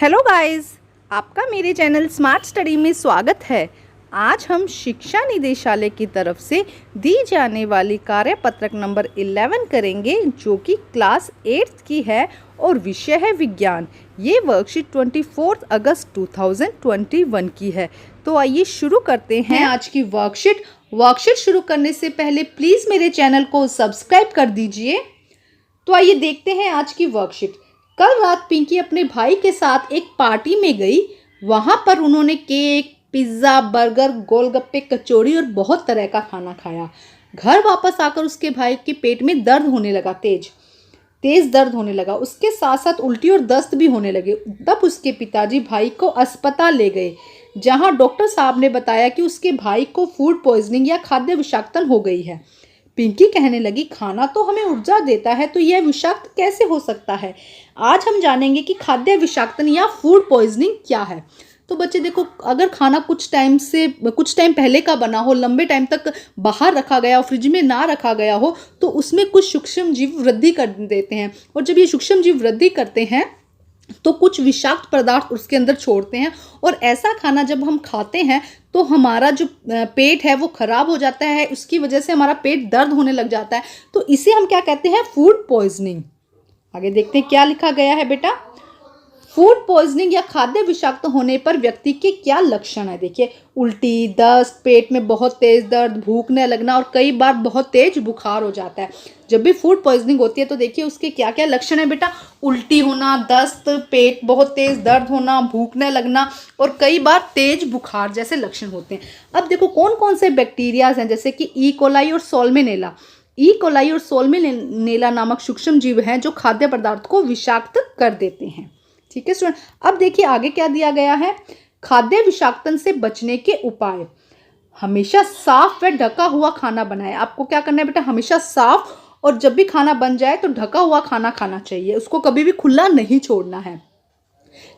Hello guys, आपका मेरे channel smart study में स्वागत है। आज हम शिक्षा निदेशालय की तरफ से दी जाने वाली कार्यपत्रक नंबर 11 करेंगे, जो कि क्लास 8th की है और विषय है विज्ञान। ये वर्कशीट 24 अगस्त 2021 की है। तो आइए शुरू करते हैं आज की वर्कशीट शुरू करने से पहले प्लीज़ मेरे चैनल को सब्सक्राइब कर दीजिए। तो आइए देखते हैं आज की वर्कशीट। कल रात पिंकी अपने भाई के साथ एक पार्टी में गई। वहां पर उन्होंने केक, पिज्ज़ा, बर्गर, गोलगप्पे, कचौड़ी और बहुत तरह का खाना खाया। घर वापस आकर उसके भाई के पेट में दर्द होने लगा, तेज दर्द होने लगा। उसके साथ साथ उल्टी और दस्त भी होने लगे। तब उसके पिताजी भाई को अस्पताल ले गए, जहां डॉक्टर साहब ने बताया कि उसके भाई को फूड पॉइजनिंग या खाद्य विषाक्तन हो गई है। पिंकी कहने लगी, खाना तो हमें ऊर्जा देता है, तो यह विषाक्त कैसे हो सकता है? आज हम जानेंगे कि खाद्य विषाक्तन या फूड पॉइजनिंग क्या है। तो बच्चे देखो, अगर खाना कुछ टाइम पहले का बना हो, लंबे टाइम तक बाहर रखा गया हो, फ्रिज में ना रखा गया हो, तो उसमें कुछ सूक्ष्म जीव वृद्धि कर देते हैं। और जब ये सूक्ष्म जीव वृद्धि करते हैं तो कुछ विषाक्त पदार्थ उसके अंदर छोड़ते हैं। और ऐसा खाना जब हम खाते हैं तो हमारा जो पेट है वो खराब हो जाता है। उसकी वजह से हमारा पेट दर्द होने लग जाता है। तो इसे हम क्या कहते हैं? Food poisoning. आगे देखते हैं क्या लिखा गया है बेटा। फूड पॉइजनिंग या खाद्य विषाक्त होने पर व्यक्ति के क्या लक्षण है? देखिए, उल्टी, दस्त, पेट में बहुत तेज दर्द, भूख न लगना और कई बार बहुत तेज बुखार हो जाता है। जब भी फूड पॉइजनिंग होती है तो देखिए उसके क्या क्या लक्षण है बेटा। उल्टी होना, दस्त, पेट बहुत तेज दर्द होना, भूख न लगना और कई बार तेज बुखार जैसे लक्षण होते हैं। अब देखो कौन कौन से बैक्टीरियाज हैं, जैसे कि ई कोलाई और सोल्मोनेला। ई कोलाई और सोल्मोनेला नामक सूक्ष्म जीव हैं जो खाद्य पदार्थ को विषाक्त कर देते हैं। ठीक है स्टूडेंट, अब देखिए आगे क्या दिया गया है। खाद्य विषाक्तन से बचने के उपाय। हमेशा साफ व ढका हुआ खाना बनाएं। आपको क्या करना है बेटा? हमेशा साफ, और जब भी खाना बन जाए तो ढका हुआ खाना खाना चाहिए। उसको कभी भी खुला नहीं छोड़ना है।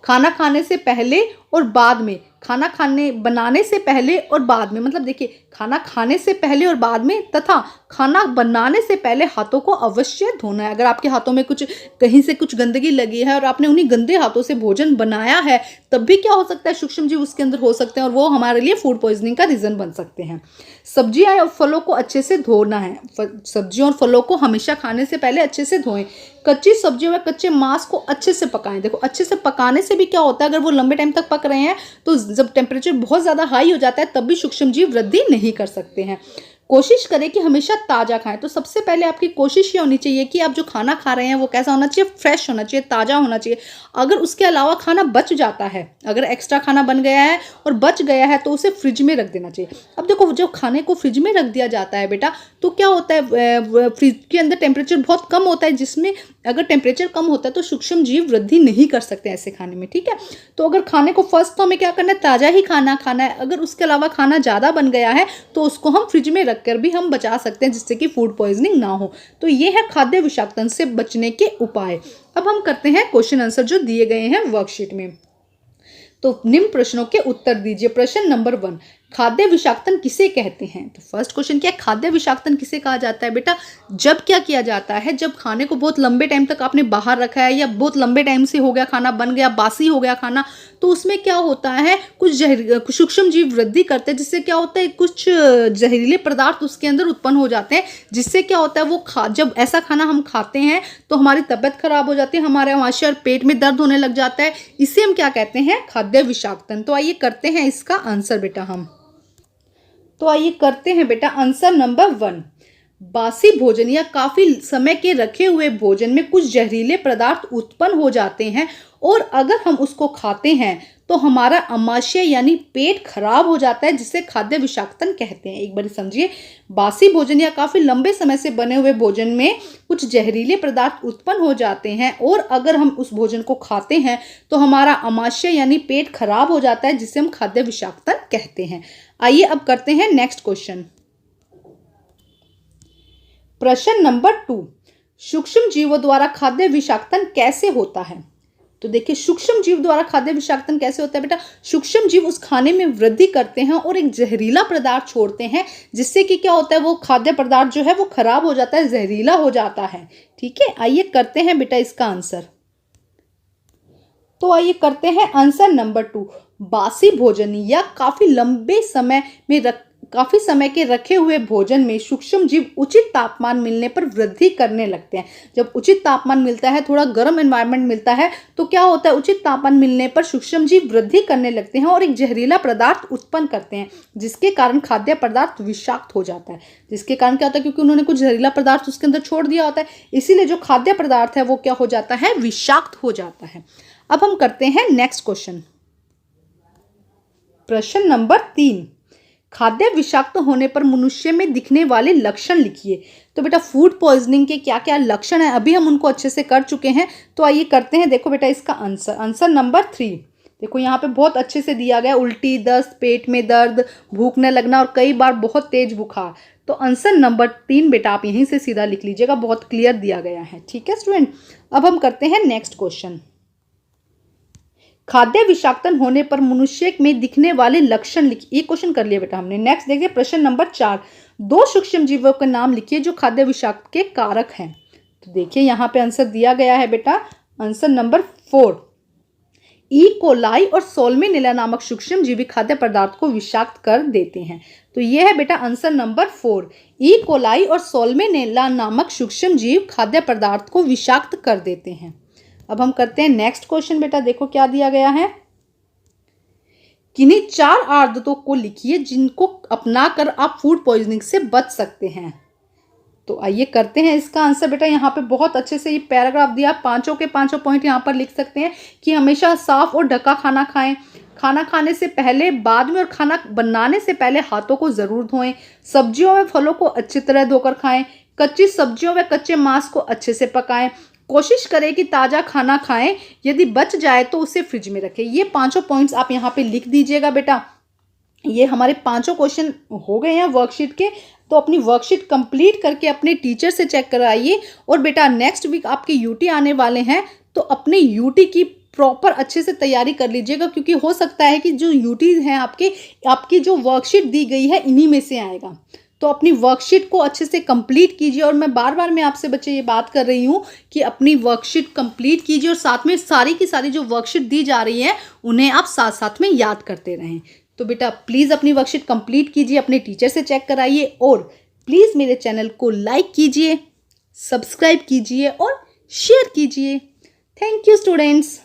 खाना खाने से पहले और बाद में, खाना खाने बनाने से पहले और बाद में, मतलब देखिए खाना खाने से पहले और बाद में तथा खाना बनाने से पहले हाथों को अवश्य धोना है। अगर आपके हाथों में कहीं से कुछ गंदगी लगी है और आपने उन्हीं गंदे हाथों से भोजन बनाया है, तब भी क्या हो सकता है? सूक्ष्म जीव उसके अंदर हो सकते हैं और वो हमारे लिए फूड पॉइजनिंग का रीजन बन सकते हैं। सब्जियां और फलों को अच्छे से धोना है। सब्जियों और फलों को हमेशा खाने से पहले अच्छे से धोएं। कच्ची सब्जियों व कच्चे मांस को अच्छे से पकाएं। देखो, अच्छे से पकाने से भी क्या होता है, अगर वो लंबे टाइम तक पक रहे हैं तो जब टेम्परेचर बहुत ज़्यादा हाई हो जाता है तब भी सूक्ष्म जीव वृद्धि नहीं कर सकते हैं। कोशिश करें कि हमेशा ताज़ा खाएं। तो सबसे पहले आपकी कोशिश ये होनी चाहिए कि आप जो खाना खा रहे हैं वो कैसा होना चाहिए? फ्रेश होना चाहिए, ताज़ा होना चाहिए। अगर उसके अलावा खाना बच जाता है, अगर एक्स्ट्रा खाना बन गया है और बच गया है, तो उसे फ्रिज में रख देना चाहिए। अब देखो, जब खाने को फ्रिज में रख दिया जाता है बेटा, तो क्या होता है, फ्रिज के अंदर टेम्परेचर बहुत कम होता है, जिसमें अगर टेम्परेचर कम होता है तो सूक्ष्म जीव वृद्धि नहीं कर सकते ऐसे खाने में। ठीक है, तो अगर खाने को फर्स्ट तो हमें क्या करना है? ताज़ा ही खाना खाना है। अगर उसके अलावा खाना ज़्यादा बन गया है तो उसको हम फ्रिज में रखकर भी हम बचा सकते हैं, जिससे कि फूड पॉइजनिंग ना हो। तो ये है खाद्य विषाक्तन से बचने के उपाय। अब हम करते हैं क्वेश्चन आंसर जो दिए गए हैं वर्कशीट में। तो निम्न प्रश्नों के उत्तर दीजिए। प्रश्न नंबर 1, खाद्य विषाक्तन किसे कहते हैं? तो फर्स्ट क्वेश्चन क्या है? खाद्य विषाक्तन किसे कहा जाता है बेटा? जब क्या किया जाता है, जब खाने को बहुत लंबे टाइम तक आपने बाहर रखा है या बहुत लंबे टाइम से हो गया, खाना बन गया, बासी हो गया खाना, तो उसमें क्या होता है, कुछ सूक्ष्म जीव वृद्धि करते हैं, जिससे क्या होता है, कुछ जहरीले पदार्थ उसके अंदर उत्पन्न हो जाते हैं, जिससे क्या होता है, वो जब ऐसा खाना हम खाते हैं तो हमारी तबीयत खराब हो जाती है, हमारे आमाशय और पेट में दर्द होने लग जाता है। इसे हम क्या कहते हैं? खाद्य विषाक्तन। तो आइए करते हैं इसका आंसर बेटा हम। तो आइए करते हैं बेटा आंसर नंबर 1। बासी भोजन या काफी समय के रखे हुए भोजन में कुछ जहरीले पदार्थ उत्पन्न हो जाते हैं और अगर हम उसको खाते हैं तो हमारा आमाशय यानी पेट खराब हो जाता है, जिसे खाद्य विषाक्तन कहते हैं। एक बार समझिए, बासी भोजन या काफी लंबे समय से बने हुए भोजन में कुछ जहरीले पदार्थ उत्पन्न हो जाते हैं और अगर हम उस भोजन को खाते हैं तो हमारा आमाशय यानी पेट खराब हो जाता है, जिसे हम खाद्य विषाक्तन कहते हैं। आइए अब करते हैं नेक्स्ट क्वेश्चन। प्रश्न नंबर 2, सूक्ष्म जीवों द्वारा खाद्य विषाक्तन कैसे होता है? तो देखिए, सूक्ष्म जीव द्वारा खाद्य विषाक्तन कैसे होता है बेटा? सूक्ष्म जीव उस खाने में वृद्धि करते हैं और एक जहरीला पदार्थ छोड़ते हैं, जिससे कि क्या होता है, वो खाद्य पदार्थ जो है वो खराब हो जाता है, जहरीला हो जाता है। ठीक है, आइए करते हैं बेटा इसका आंसर। तो आइए करते हैं आंसर नंबर 2। बासी भोजन या काफी समय के रखे हुए भोजन में सूक्ष्म जीव उचित तापमान मिलने पर वृद्धि करने लगते हैं। जब उचित तापमान मिलता है, थोड़ा गर्म एनवायरनमेंट मिलता है, तो क्या होता है, उचित तापमान मिलने पर सूक्ष्म जीव वृद्धि करने लगते हैं और एक जहरीला पदार्थ उत्पन्न करते हैं, जिसके कारण खाद्य पदार्थ विषाक्त हो जाता है। जिसके कारण क्या होता है, क्योंकि उन्होंने कुछ जहरीला पदार्थ उसके अंदर छोड़ दिया होता है, इसीलिए जो खाद्य पदार्थ है वो क्या हो जाता है, विषाक्त हो जाता है। अब हम करते हैं नेक्स्ट क्वेश्चन। प्रश्न नंबर 3, खाद्य विषाक्त होने पर मनुष्य में दिखने वाले लक्षण लिखिए। तो बेटा फूड पॉइजनिंग के क्या क्या लक्षण हैं, अभी हम उनको अच्छे से कर चुके हैं, तो आइए करते हैं। देखो बेटा इसका आंसर नंबर 3 देखो यहाँ पे बहुत अच्छे से दिया गया, उल्टी, दस्त, पेट में दर्द, भूख न लगना और कई बार बहुत तेज बुखार। तो आंसर नंबर 3 बेटा आप यहीं से सीधा लिख लीजिएगा, बहुत क्लियर दिया गया है। ठीक है स्टूडेंट, अब हम करते हैं नेक्स्ट क्वेश्चन। खाद्य विषाक्तन होने पर मनुष्य में दिखने वाले लक्षण लिखिए। ये क्वेश्चन कर लिया बेटा हमने। नेक्स्ट देखिए प्रश्न नंबर 4, 2 सूक्ष्म जीवों के नाम लिखिए जो खाद्य विषाक्त के कारक हैं। तो देखिए यहाँ पे आंसर दिया गया है बेटा, आंसर नंबर 4, ई कोलाई और सोल्मोनेला नामक सूक्ष्म जीवी खाद्य पदार्थ को विषाक्त कर देते हैं। तो ये है बेटा आंसर नंबर 4, ई कोलाई और सोल्मोनेला नामक सूक्ष्म जीव खाद्य पदार्थ को विषाक्त कर देते हैं। अब हम करते हैं नेक्स्ट क्वेश्चन। बेटा देखो क्या दिया गया है, किन्हीं 4 आदतों को लिखिए जिनको अपनाकर आप फूड पॉइजनिंग से बच सकते हैं। तो आइए करते हैं इसका आंसर। बेटा यहाँ पे बहुत अच्छे से ये पैराग्राफ दिया, पांचों के पांचों पॉइंट यहाँ पर लिख सकते हैं कि हमेशा साफ और ढका खाना खाएं, खाना खाने से पहले, बाद में और खाना बनाने से पहले हाथों को जरूर धोएं, सब्जियों व फलों को अच्छी तरह धोकर खाएं, कच्ची सब्जियों व कच्चे मांस को अच्छे से पकाएं, कोशिश करें कि ताज़ा खाना खाएं, यदि बच जाए तो उसे फ्रिज में रखें। ये पांचों पॉइंट्स आप यहाँ पे लिख दीजिएगा बेटा। ये हमारे पांचों क्वेश्चन हो गए हैं वर्कशीट के। तो अपनी वर्कशीट कंप्लीट करके अपने टीचर से चेक कराइए। और बेटा नेक्स्ट वीक आपके यूटी आने वाले हैं, तो अपने यूटी की प्रॉपर अच्छे से तैयारी कर लीजिएगा, क्योंकि हो सकता है कि जो यूटी हैं आपकी जो वर्कशीट दी गई है इन्हीं में से आएगा। तो अपनी वर्कशीट को अच्छे से कंप्लीट कीजिए। और मैं बार बार आपसे बच्चे ये बात कर रही हूँ कि अपनी वर्कशीट कंप्लीट कीजिए और साथ में सारी की सारी जो वर्कशीट दी जा रही है उन्हें आप साथ साथ में याद करते रहें। तो बेटा प्लीज़ अपनी वर्कशीट कंप्लीट कीजिए, अपने टीचर से चेक कराइए और प्लीज़ मेरे चैनल को लाइक कीजिए, सब्सक्राइब कीजिए और शेयर कीजिए। Thank you students.